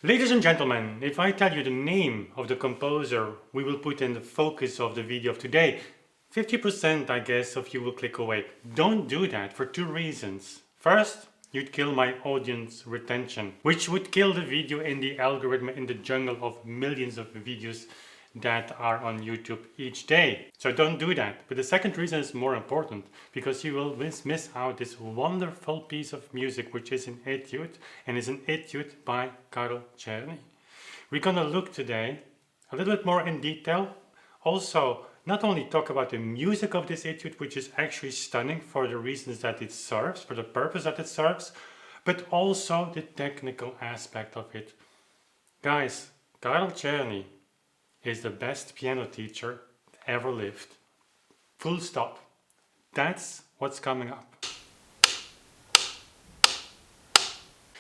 Ladies and gentlemen, if I tell you the name of the composer we will put in the focus of the video of today, 50% I guess of you will click away. Don't do that for two reasons. First, you'd kill my audience retention, which would kill the video in the algorithm in the jungle of millions of videos that are on YouTube each day. So don't do that. But the second reason is more important, because you will miss out this wonderful piece of music which is an etude, and is an etude by Czerny. We're gonna look today a little bit more in detail. Also, not only talk about the music of this etude, which is actually stunning for the reasons that it serves, for the purpose that it serves, but also the technical aspect of it. Guys, Czerny is the best piano teacher ever lived. Full stop. That's what's coming up.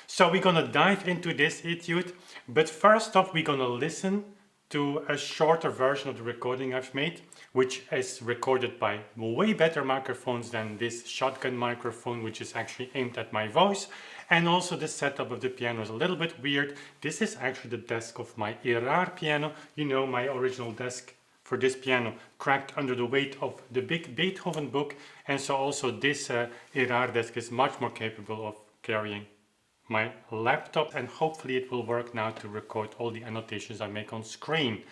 So we're gonna dive into this etude, but first off we're gonna listen to a shorter version of the recording I've made, which is recorded by way better microphones than this shotgun microphone, which is actually aimed at my voice. And also the setup of the piano is a little bit weird. This is actually the desk of my Etude piano. You know, my original desk for this piano cracked under the weight of the big Beethoven book. And so also this Etude desk is much more capable of carrying my laptop, and hopefully it will work now to record all the annotations I make on screen.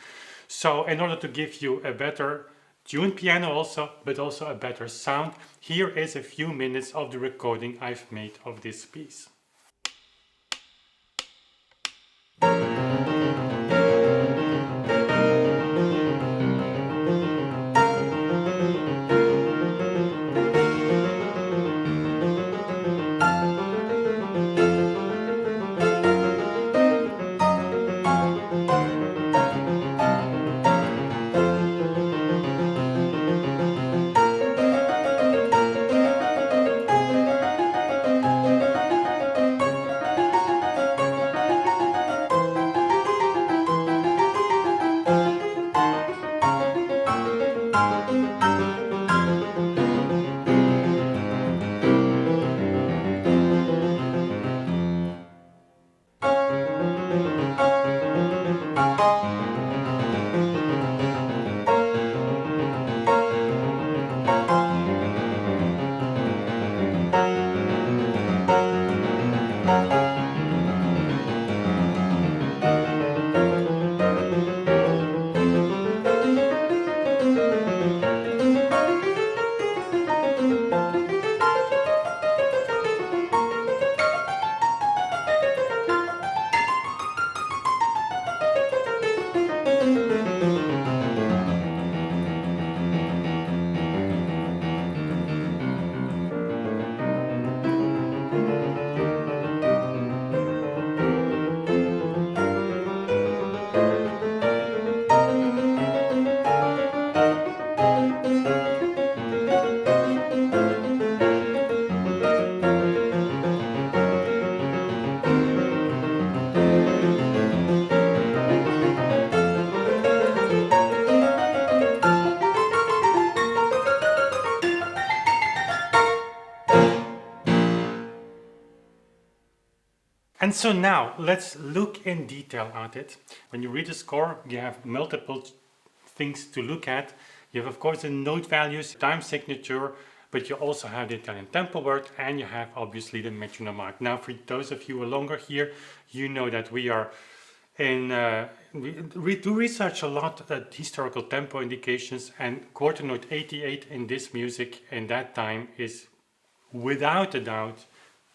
So in order to give you a better tuned piano also, but also a better sound, here is a few minutes of the recording I've made of this piece. And so now let's look in detail at it. When you read the score, you have multiple things to look at. You have, of course, the note values, time signature, but you also have the Italian tempo word, and you have obviously the metronome mark. Now, for those of you who are longer here, you know that we are we do research a lot at historical tempo indications, and quarter note 88 in this music in that time is without a doubt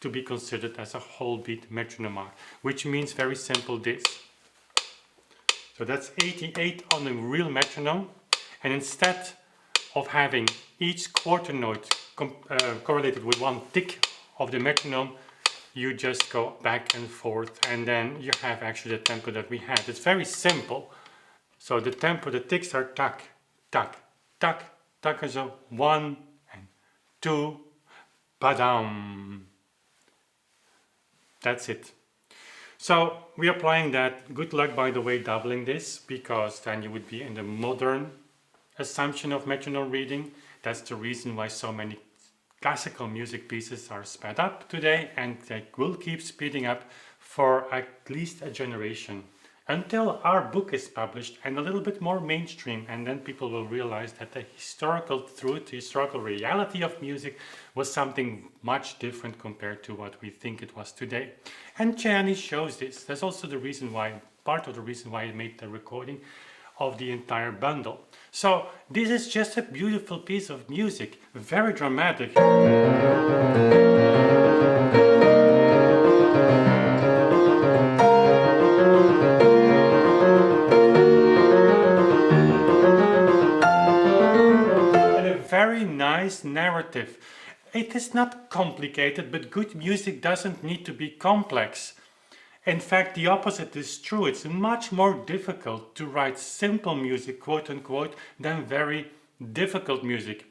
to be considered as a whole beat metronome mark, which means very simple this. So that's 88 on a real metronome, and instead of having each quarter note correlated with one tick of the metronome, you just go back and forth, and then you have actually the tempo that we had. It's very simple. So the tempo, the ticks are tac, tac, tac, tac, and so 1 and 2, badam. That's it. So we are applying that. Good luck, by the way, doubling this, because then you would be in the modern assumption of metronome reading. That's the reason why so many classical music pieces are sped up today, and they will keep speeding up for at least a generation, until our book is published and a little bit more mainstream, and then people will realize that the historical truth, the historical reality of music was something much different compared to what we think it was today. And Czerny shows this. That's also the reason why, part of the reason why I made the recording of the entire bundle. So this is just a beautiful piece of music, very dramatic. And a very nice narrative. It is not complicated, but good music doesn't need to be complex. In fact, the opposite is true. It's much more difficult to write simple music, quote unquote, than very difficult music.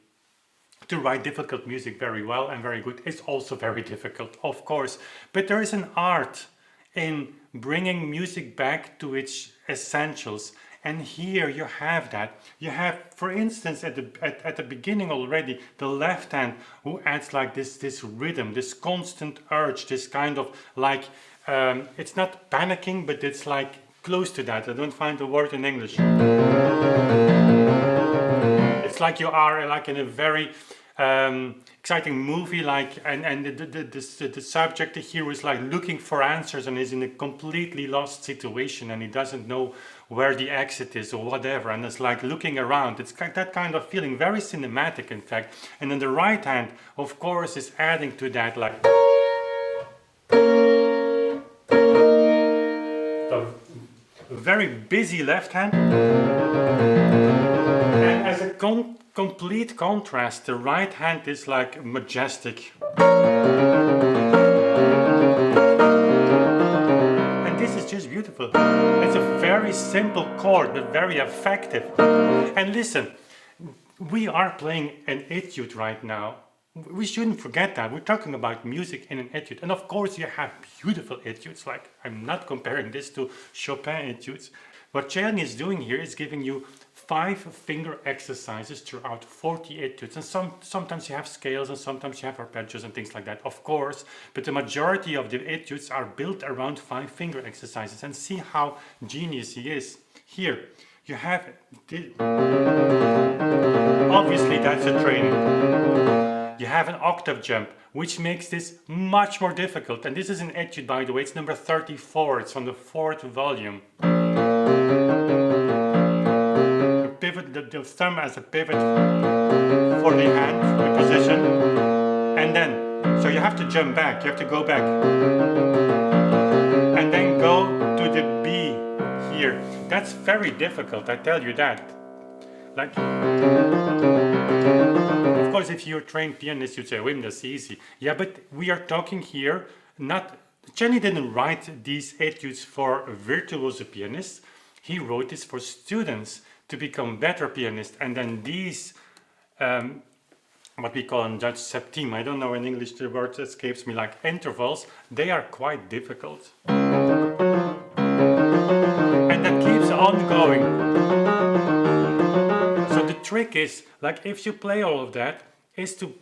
To write difficult music very well and very good is also very difficult, of course. But there is an art in bringing music back to its essentials. And here you have that. You have, for instance, at the beginning already, the left hand who adds like this rhythm, this constant urge, this kind of like, it's not panicking, but it's like close to that. I don't find the word in English. It's like you are like in a very exciting movie, like, and the subject, the hero, is like looking for answers and is in a completely lost situation, and he doesn't know where the exit is or whatever, and it's like looking around. It's that kind of feeling, very cinematic in fact. And then the right hand, of course, is adding to that, like a very busy left hand. And as a complete contrast, the right hand is like majestic. And this is just beautiful. It's a very simple chord, but very effective. And listen, we are playing an etude right now. We shouldn't forget that. We're talking about music in an etude. And of course you have beautiful etudes. Like, I'm not comparing this to Chopin etudes. What Czerny is doing here is giving you 5 finger exercises throughout 40 etudes. And sometimes you have scales and sometimes you have arpeggios and things like that, of course. But the majority of the etudes are built around 5 finger exercises. And see how genius he is. Here, you have... Obviously that's a training. You have an octave jump, which makes this much more difficult. And this is an etude, by the way. It's number 34. It's on the 4th volume. The pivot, the thumb as a pivot for the hand, the position. And then, so you have to jump back. You have to go back. And then go to the B here. That's very difficult, I tell you that. Like... Of course, if you're a trained pianist, you'd say, Wim, that's easy. Yeah, but we are talking here, not... Czerny didn't write these etudes for virtuoso pianists. He wrote this for students to become better pianists. And then these, what we call in Dutch septime, I don't know in English the word escapes me, like intervals, they are quite difficult. And that keeps on going. The trick is, like, if you play all of that, is to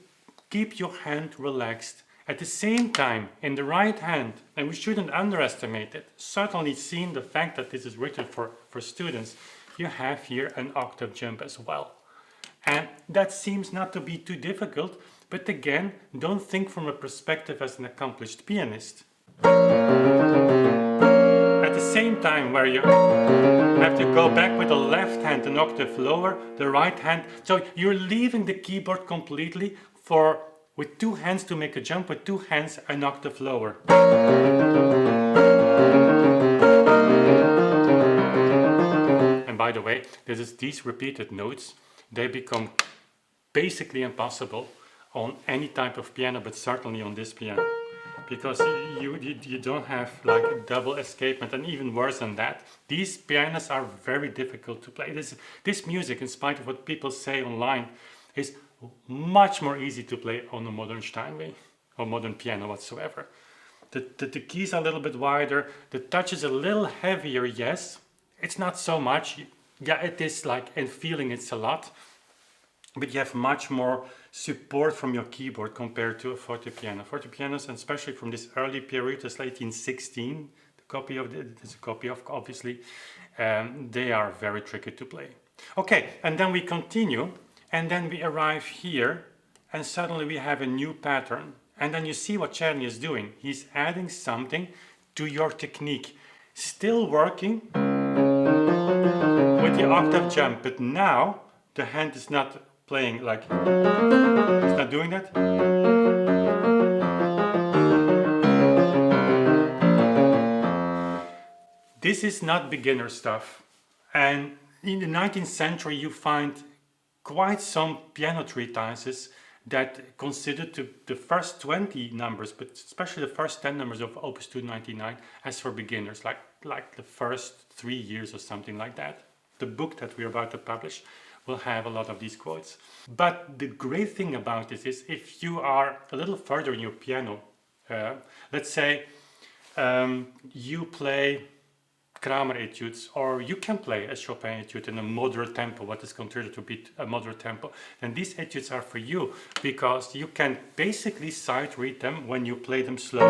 keep your hand relaxed. At the same time, in the right hand, and we shouldn't underestimate it, certainly seeing the fact that this is written for students, you have here an octave jump as well. And that seems not to be too difficult, but again, don't think from a perspective as an accomplished pianist. At the same time, where you have to go back with the left hand an octave lower, the right hand, so you're leaving the keyboard completely with 2 hands to make a jump, with 2 hands an octave lower. And by the way, these repeated notes, they become basically impossible on any type of piano, but certainly on this piano. Because you don't have like a double escapement, and even worse than that, these pianos are very difficult to play. This music, in spite of what people say online, is much more easy to play on a modern Steinway or modern piano whatsoever. The keys are a little bit wider, the touch is a little heavier, yes. It's not so much, yeah, it is like, in feeling it's a lot, but you have much more support from your keyboard compared to a fortepiano. Fortepianos, and especially from this early period, as 1816, there's a copy of, obviously, they are very tricky to play. Okay, and then we continue, and then we arrive here, and suddenly we have a new pattern. And then you see what Czerny is doing. He's adding something to your technique. Still working with the octave jump, but now the hand is not playing like, it's not doing that. This is not beginner stuff. And in the 19th century you find quite some piano treatises that considered the first 20 numbers, but especially the first 10 numbers of Opus 299 as for beginners, like the first 3 years or something like that. The book that we're about to publish will have a lot of these quotes. But the great thing about this is if you are a little further in your piano, let's say you play Kramer etudes, or you can play a Chopin etude in a moderate tempo, what is considered to be a moderate tempo, then these etudes are for you, because you can basically sight read them when you play them slow.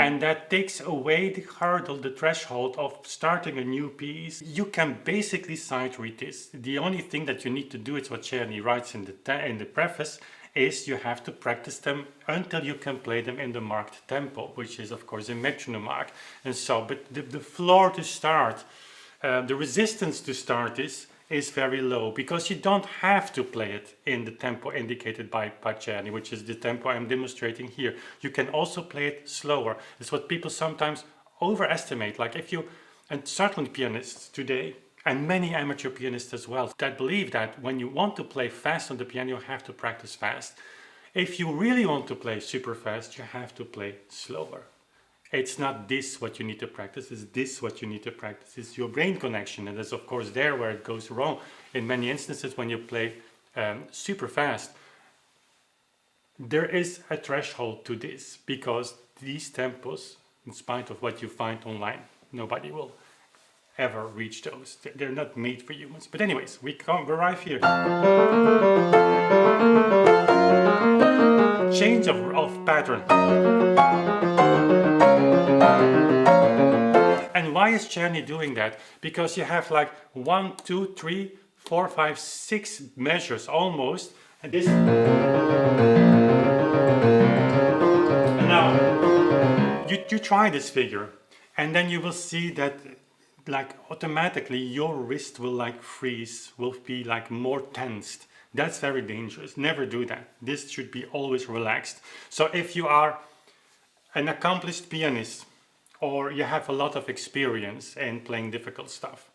And that takes away the hurdle, the threshold of starting a new piece. You can basically sight read this. The only thing that you need to do is what Czerny writes in the preface, is you have to practice them until you can play them in the marked tempo, which is of course a metronome mark. And so, but the floor to start, the resistance to start this is very low, because you don't have to play it in the tempo indicated by Czerny, which is the tempo I'm demonstrating here. You can also play it slower. It's what people sometimes overestimate, like if you, and certainly pianists today, and many amateur pianists as well, that believe that when you want to play fast on the piano, you have to practice fast. If you really want to play super fast, you have to play slower. It's not this what you need to practice, it's this what you need to practice. It's your brain connection, and that's of course there where it goes wrong in many instances when you play super fast. There is a threshold to this, because these tempos, in spite of what you find online, nobody will ever reach those. They're not made for humans. But anyways, we arrive here. Change of pattern. And why is Czerny doing that? Because you have like 1, 2, 3, 4, 5, 6 measures almost. And this. And now you try this figure, and then you will see that like automatically your wrist will like freeze, will be like more tensed. That's very dangerous. Never do that. This should be always relaxed. So if you are an accomplished pianist, or you have a lot of experience in playing difficult stuff,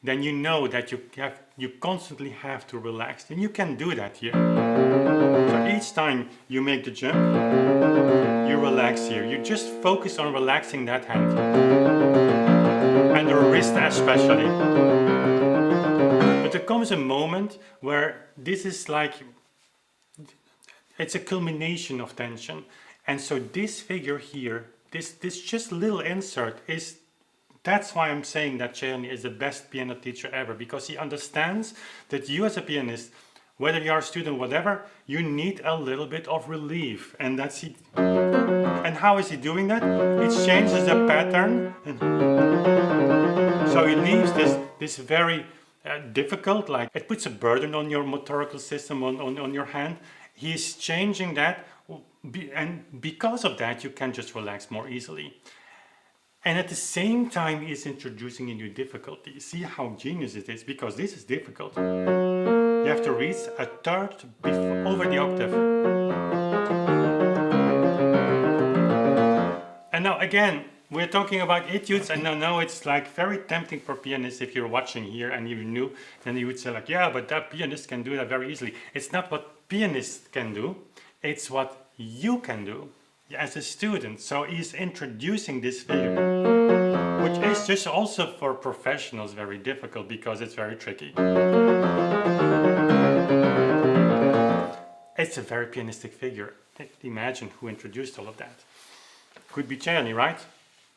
then you know that you constantly have to relax, and you can do that here. So each time you make the jump, you relax here. You just focus on relaxing that hand. And the wrist especially. But there comes a moment where this is like, it's a culmination of tension. And so this figure here, this just little insert is, that's why I'm saying that Czerny is the best piano teacher ever, because he understands that you as a pianist, whether you are a student, whatever, you need a little bit of relief. And that's it. And how is he doing that? It changes the pattern. So he leaves this very difficult, like it puts a burden on your motorical system, on your hand. He's changing that, and because of that you can just relax more easily. And at the same time he's introducing a new difficulty. See how genius it is, because this is difficult. You have to reach a third over the octave. And now again, we're talking about etudes, and now it's like very tempting for pianists. If you're watching here and you knew, then you would say like, yeah, but that pianist can do that very easily. It's not what pianists can do, it's what you can do as a student. So he's introducing this figure, which is just also for professionals very difficult, because it's very tricky. It's a very pianistic figure. Imagine who introduced all of that. Could be Czerny, right?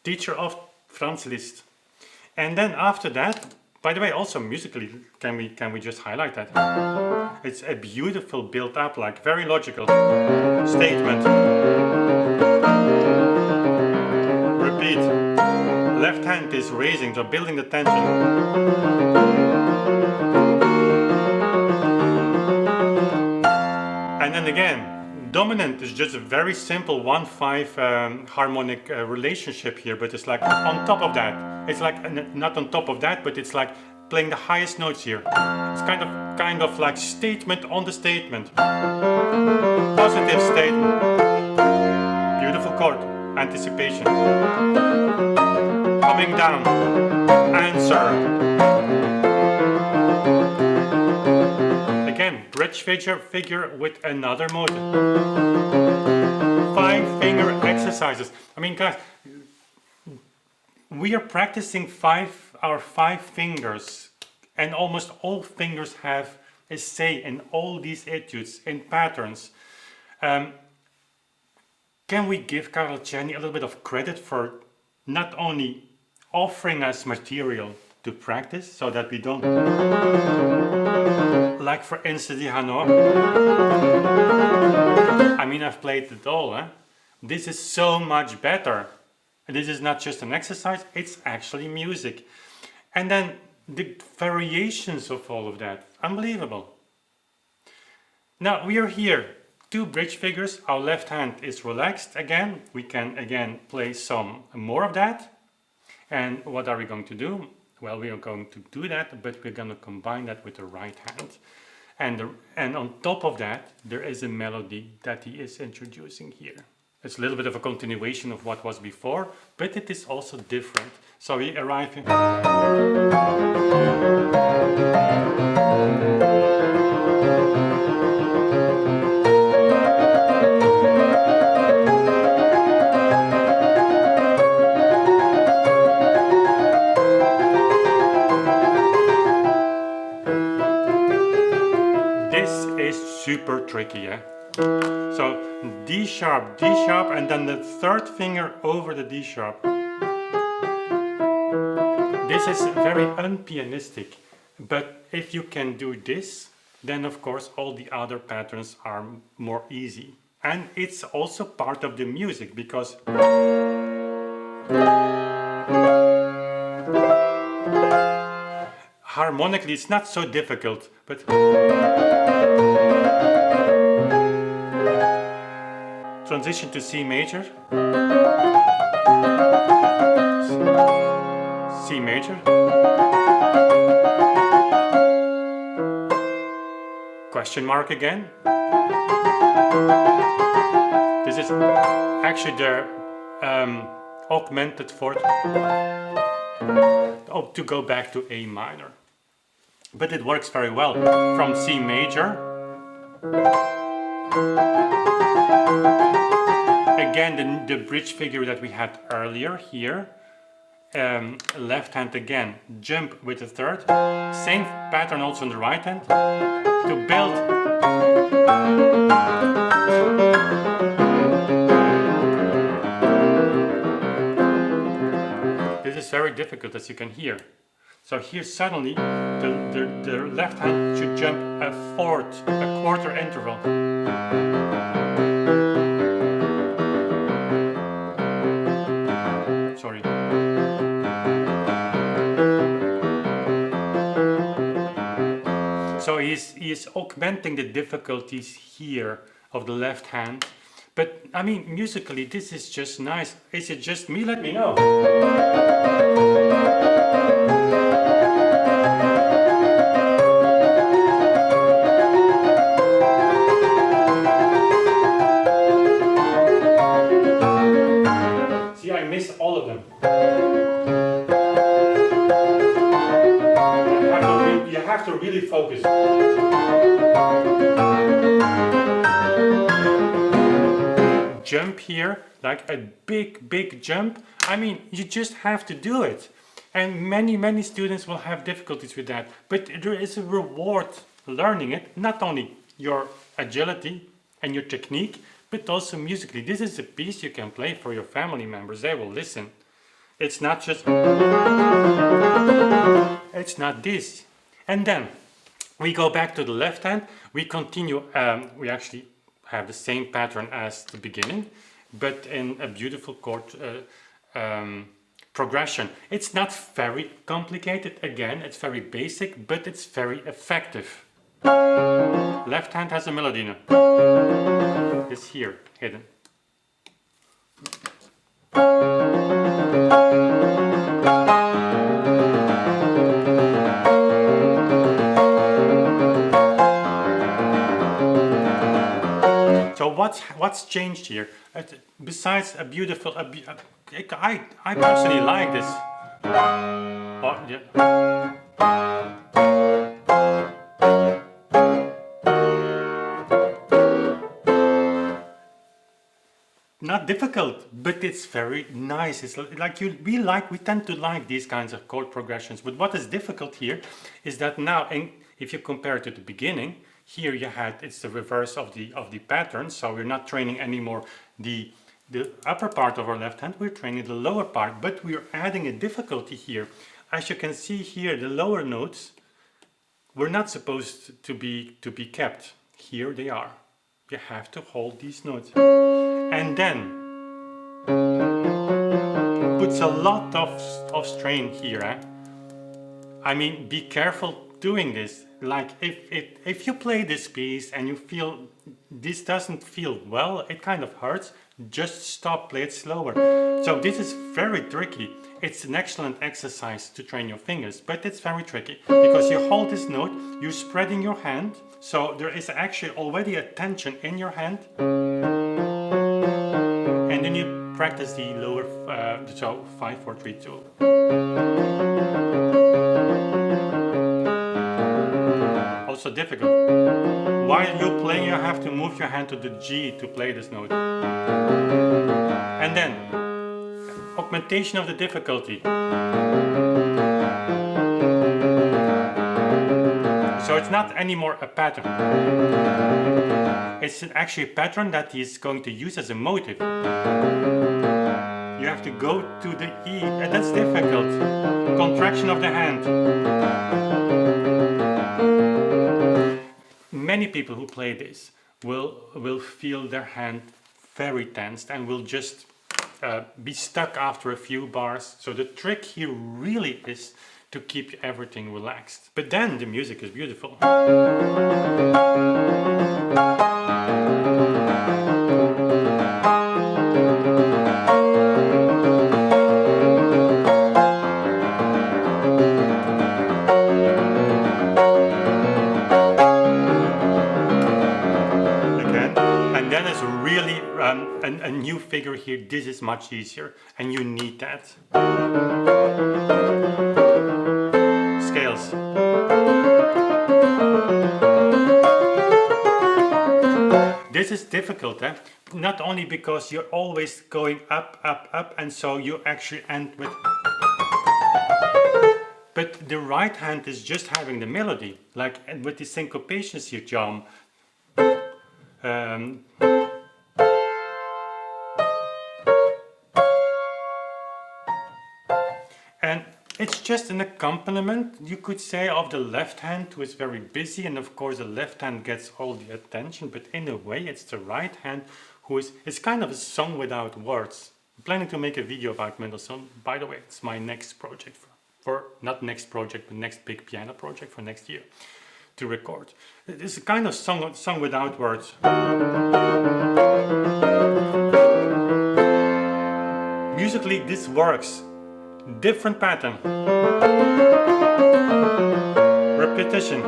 Teacher of Franz Liszt. And then after that, By the way, also musically, can we just highlight that? It's a beautiful build up, like very logical statement. Repeat. Left hand is raising, so building the tension. And then again, dominant is just a very simple 1-5 harmonic relationship here, but it's like on top of that. It's like not on top of that, but it's like playing the highest notes here. It's kind of like statement on the statement. Positive statement. Beautiful chord. Anticipation. Coming down. Answer. Again, bridge figure with another motive. 5-finger exercises. I mean, guys, we are practicing our 5 fingers, and almost all fingers have a say in all these etudes, in patterns. Can we give Karl Czerny a little bit of credit for not only offering us material to practice, so that we don't, like for instance the Hanor. I mean, I've played it all, huh? This is so much better. This is not just an exercise, it's actually music. And then the variations of all of that, unbelievable. Now we are here, 2 bridge figures, our left hand is relaxed again. We can again play some more of that. And what are we going to do? Well, we are going to do that, but we're going to combine that with the right hand. And on top of that, there is a melody that he is introducing here. It's a little bit of a continuation of what was before, but it is also different. So we arrive in... This is super tricky, yeah? So D sharp, and then the 3rd finger over the D sharp. This is very unpianistic, but if you can do this, then of course all the other patterns are more easy. And it's also part of the music, because harmonically it's not so difficult, but transition to C major, C major, question mark again. This is actually the augmented fourth, to go back to A minor. But it works very well from C major. Again, the bridge figure that we had earlier here. Left hand again, jump with the 3rd. Same pattern also on the right hand. To build. This is very difficult, as you can hear. So here suddenly the left hand should jump a quarter interval. Sorry. So he's augmenting the difficulties here of the left hand. But I mean, musically this is just nice. Is it just me? Let me know. See, I missed all of them. You have to really focus. Jump here, like a big jump. I mean, you just have to do it. And many students will have difficulties with that. But there is a reward learning it. Not only your agility and your technique, but also musically. This is a piece you can play for your family members. They will listen. It's not just, it's not this. And then we go back to the left hand, we continue, we actually have the same pattern as the beginning, but in a beautiful chord progression. It's not very complicated, again, it's very basic, but it's very effective. Left hand has a melody now. It's here, hidden. So what's changed here? Besides a beautiful, I personally like this. Oh, yeah. Not difficult, but it's very nice. It's like we tend to like these kinds of chord progressions. But what is difficult here is that now, and if you compare it to the beginning, here it's the reverse of the pattern. So we're not training anymore the upper part of our left hand. We're training the lower part, but we're adding a difficulty here. As you can see here, the lower notes were not supposed to be kept. Here they are. You have to hold these notes. And then puts a lot of strain here. I mean, be careful doing this. Like if you play this piece and you feel this doesn't feel well, it kind of hurts, just stop, play it slower. So this is very tricky. It's an excellent exercise to train your fingers, but it's very tricky because you hold this note, you're spreading your hand, so there is actually already a tension in your hand. And then you practice the lower, so 5, 4, 3, 2. Also difficult. While you play, you have to move your hand to the G to play this note. And then, augmentation of the difficulty. So it's not anymore a pattern. It's actually a pattern that he's going to use as a motive. You have to go to the E, and that's difficult. Contraction of the hand. Many people who play this will feel their hand very tensed and will just be stuck after a few bars. So the trick here really is to keep everything relaxed. But then the music is beautiful. Really a new figure here. This is much easier and you need that. Scales. This is difficult, not only because you're always going up, up, up, and so you actually end with, but the right hand is just having the melody, like with the syncopations here, John. And it's just an accompaniment, you could say, of the left hand who is very busy, and of course the left hand gets all the attention, but in a way it's the right hand who is, it's kind of a song without words. I'm planning to make a video about Mendelssohn. By the way, it's my next project, for not next project, but next big piano project for next year to record. It's a kind of song without words. Musically this works. Different pattern. Repetition.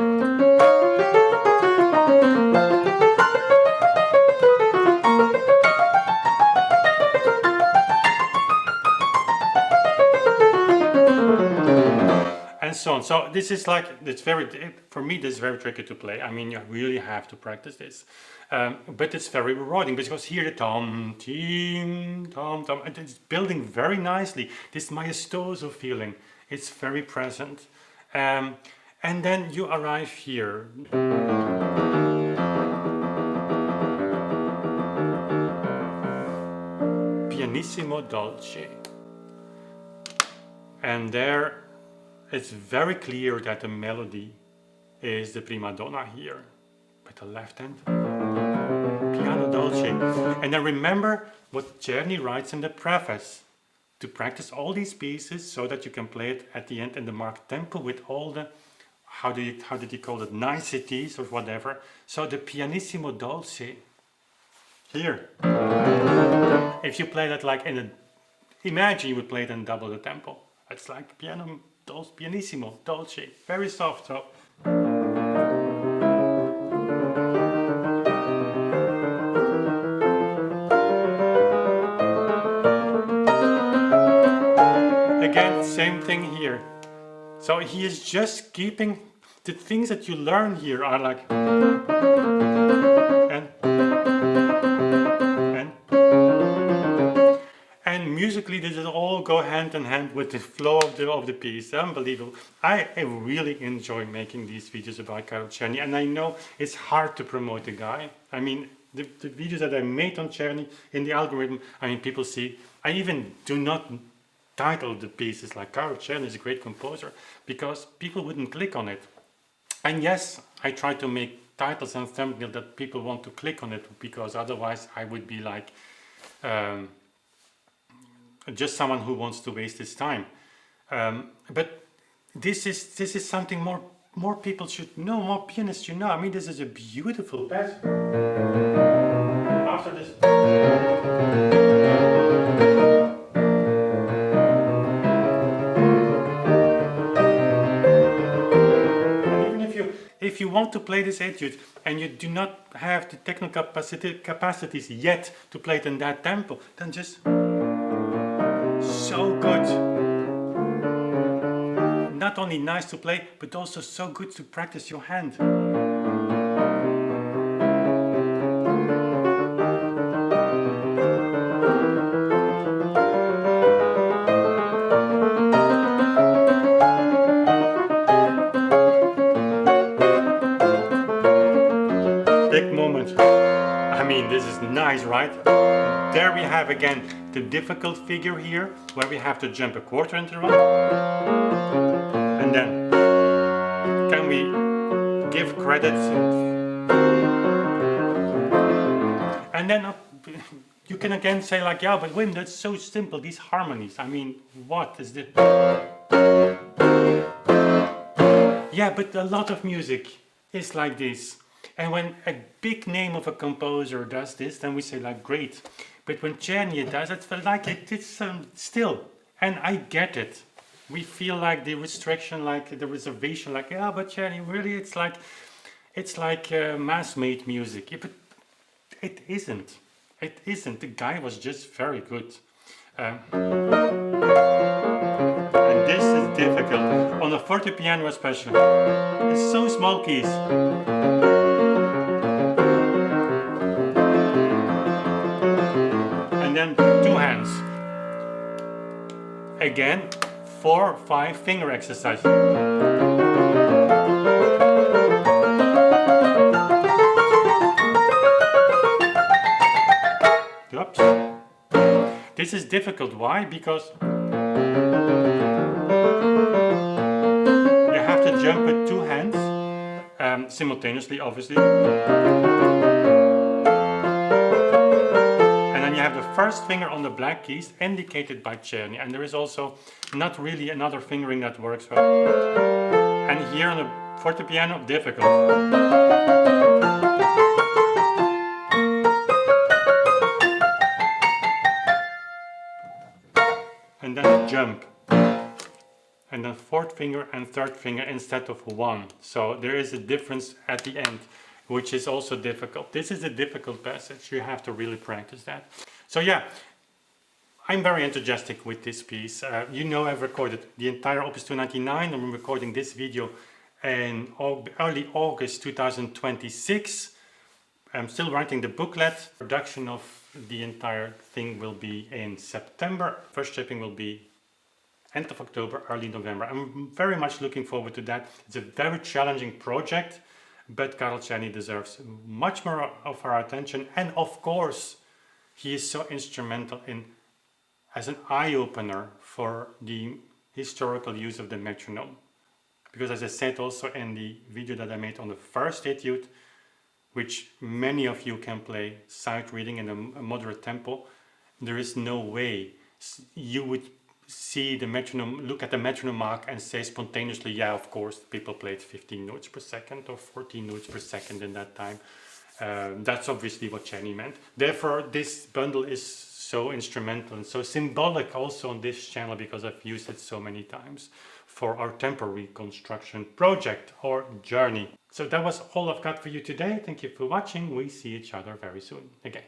And so on. So this is like, it's very, for me this is very tricky to play. I mean, you really have to practice this. But it's very rewarding because here the tom, tim, tom, tom, and it's building very nicely. This maestoso feeling, it's very present. And then you arrive here. Pianissimo dolce. And there it's very clear that the melody is the prima donna here, with the left hand, piano dolce. And then remember what Czerny writes in the preface, to practice all these pieces so that you can play it at the end in the marked tempo with all the, how did he call it, niceties or whatever. So the pianissimo dolce here, if you play that like in a, imagine you would play it in double the tempo. It's like pianissimo dolce, very soft. So again, same thing here. So he is just keeping the things that you learn here are like and musically this all go hand in hand with the flow of the piece. Unbelievable. I really enjoy making these videos about Karol Czerny, and I know it's hard to promote the guy. I mean, the videos that I made on Czerny in the algorithm, I mean, people see, I even do not title the pieces like Karol Czerny is a great composer, because people wouldn't click on it. And yes, I try to make titles and thumbnails that people want to click on it, because otherwise I would be like just someone who wants to waste his time. But this is something more people should know, more pianists should know. I mean, this is a beautiful piece. After this. If you want to play this etude and you do not have the technical capacities yet to play it in that tempo, then just so good. Not only nice to play, but also so good to practice your hand. I mean, this is nice, right? There we have again the difficult figure here, where we have to jump a quarter interval. And then, can we give credits? And then you can again say like, yeah, but Wim, that's so simple, these harmonies. I mean, what is this? Yeah, but a lot of music is like this. And when a big name of a composer does this, then we say like, great. But when Czerny does it, like it's still, and I get it. We feel like the restriction, like the reservation, like, yeah, but Czerny, really, it's like mass-made music. Yeah, but it isn't. It isn't. The guy was just very good. And this is difficult on a fortepiano, especially. It's so small keys. And then two hands. Again, 4-5 finger exercise. Oops. This is difficult. Why? Because you have to jump with two hands simultaneously, obviously. You have the first finger on the black keys indicated by Czerny, and there is also not really another fingering that works well. And here on the fortepiano, difficult. And then jump. And then fourth finger and third finger instead of one. So there is a difference at the end, which is also difficult. This is a difficult passage. You have to really practice that. So yeah, I'm very enthusiastic with this piece. You know, I've recorded the entire Opus 299. I'm recording this video in early August 2026. I'm still writing the booklet. Production of the entire thing will be in September. First shipping will be end of October, early November. I'm very much looking forward to that. It's a very challenging project, but Karol Czerny deserves much more of our attention. And of course, he is so instrumental in as an eye-opener for the historical use of the metronome. Because as I said also in the video that I made on the first etude, which many of you can play sight reading in a moderate tempo, there is no way you would see the metronome, look at the metronome mark and say spontaneously, yeah, of course, people played 15 notes per second or 14 notes per second in that time. That's obviously what Czerny meant. Therefore, this bundle is so instrumental and so symbolic also on this channel because I've used it so many times for our tempo reconstruction project or journey. So that was all I've got for you today. Thank you for watching. We see each other very soon again.